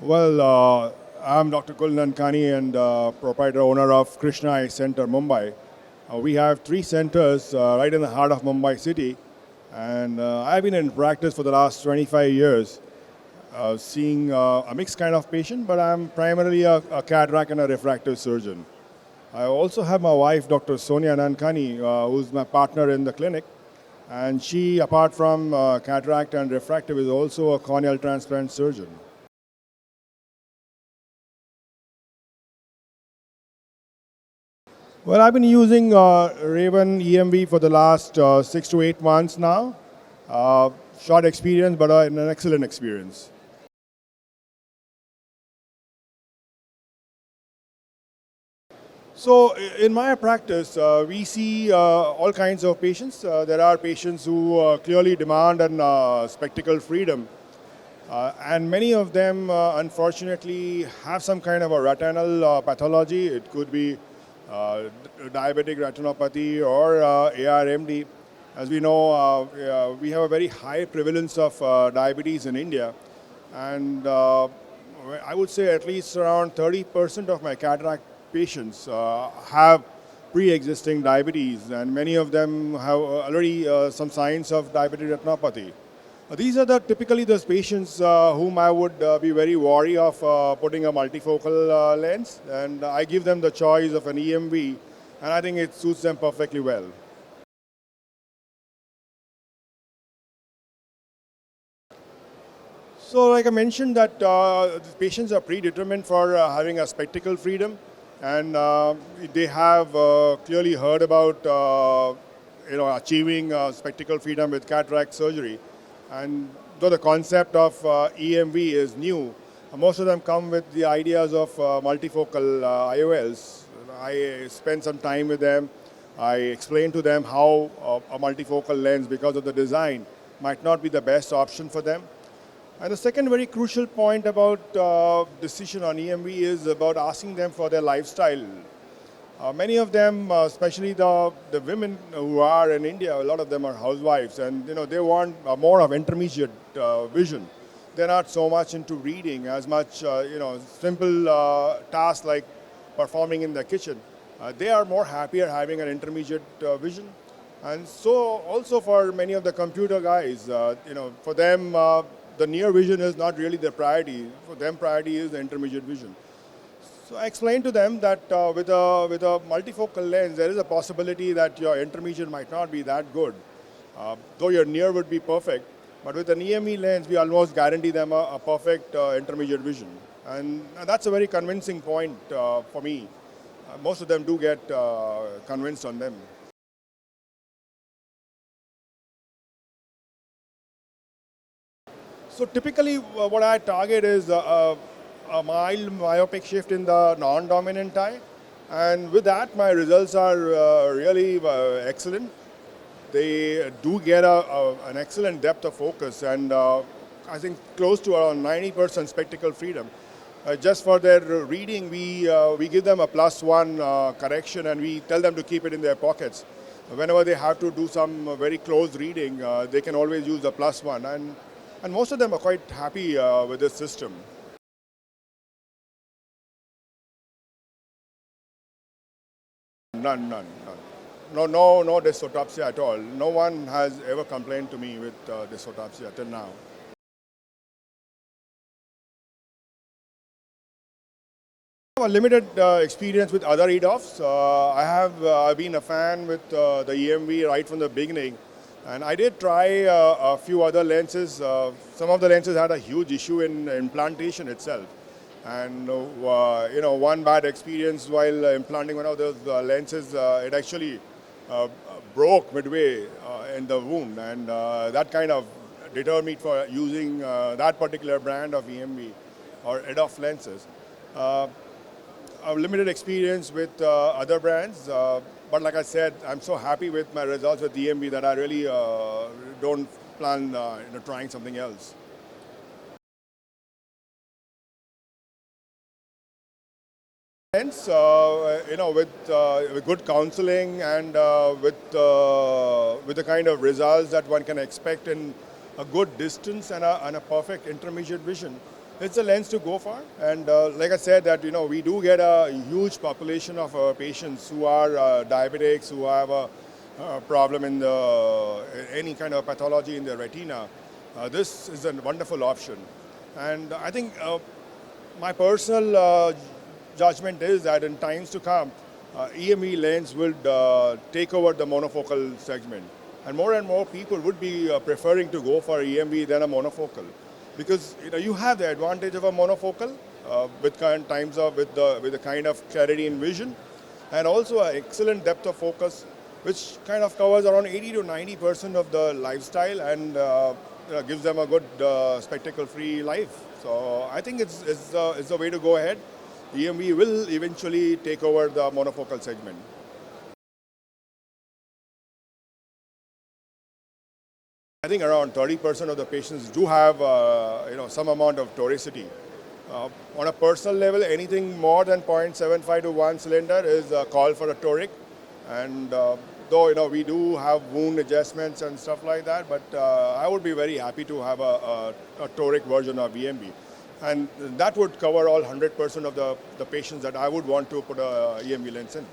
Well, I'm Dr. Nankani and proprietor owner of Krishna Eye Center, Mumbai. We have 3 centers right in the heart of Mumbai city, and I've been in practice for the last 25 years, seeing a mixed kind of patient, but I'm primarily a cataract and a refractive surgeon. I also have my wife, Dr. Sonia Nankani, who's my partner in the clinic, and she, apart from cataract and refractive, is also a corneal transplant surgeon. Well, I've been using RayOne EMV for the last 6 to 8 months now. Short experience, but an excellent experience. So, in my practice, we see all kinds of patients. There are patients who clearly demand an spectacle freedom, and many of them, unfortunately, have some kind of a retinal pathology. It could be diabetic retinopathy or ARMD. As we know, we have a very high prevalence of diabetes in India, and I would say at least around 30% of my cataract patients have pre-existing diabetes, and many of them have already some signs of diabetic retinopathy. These are typically those patients whom I would be very wary of putting a multifocal lens, and I give them the choice of an EMV, and I think it suits them perfectly well. So like I mentioned that the patients are predetermined for having a spectacle freedom, and they have clearly heard about achieving spectacle freedom with cataract surgery. And though the concept of EMV is new, most of them come with the ideas of multifocal IOLs. I spend some time with them. I explain to them how a multifocal lens, because of the design, might not be the best option for them. And the second very crucial point about decision on EMV is about asking them for their lifestyle. Many of them, especially the women who are in India, a lot of them are housewives, and they want more of intermediate vision. They're not so much into reading as much, simple tasks like performing in the kitchen. They are more happier having an intermediate vision. And so also for many of the computer guys, for them, the near vision is not really the priority. For them, priority is the intermediate vision. So I explained to them that with a multifocal lens, there is a possibility that your intermediate might not be that good, though your near would be perfect. But with an EME lens, we almost guarantee them a perfect intermediate vision. And that's a very convincing point for me. Most of them do get convinced on them. So typically what I target is a mild myopic shift in the non-dominant eye, and with that my results are really excellent. They do get an excellent depth of focus, and I think close to around 90% spectacle freedom. Just for their reading, we give them a +1 correction, and we tell them to keep it in their pockets. Whenever they have to do some very close reading, they can always use the +1, and most of them are quite happy with this system. None. No dysphotopsia at all. No one has ever complained to me with dysphotopsia till now. I have a limited experience with other EDOFs. I've been a fan with the EMV right from the beginning, and I did try a few other lenses. Some of the lenses had a huge issue in implantation itself. And one bad experience while implanting one of those lenses, it actually broke midway in the wound, and that kind of deterred me for using that particular brand of EMV or EDOF lenses. A limited experience with other brands, but like I said, I'm so happy with my results with EMV that I really don't plan trying something else. Hence, with good counseling and with the kind of results that one can expect in a good distance and a perfect intermediate vision, it's a lens to go for. And like I said, that we do get a huge population of patients who are diabetics, who have a problem in any kind of pathology in the retina. This is a wonderful option, and I think my personal judgment is that in times to come, EMV lens will take over the monofocal segment, and more people would be preferring to go for EMV than a monofocal, because you have the advantage of a monofocal with the kind of clarity in vision, and also an excellent depth of focus, which kind of covers around 80 to 90% of the lifestyle and gives them a good spectacle-free life. So I think it's the way to go ahead. EMV will eventually take over the monofocal segment. I think around 30% of the patients do have some amount of toricity. On a personal level, anything more than 0.75 to 1 cylinder is a call for a toric, and though we do have wound adjustments and stuff like that, but I would be very happy to have a toric version of EMV, and that would cover all 100% of the patients that I would want to put a EMV lens in.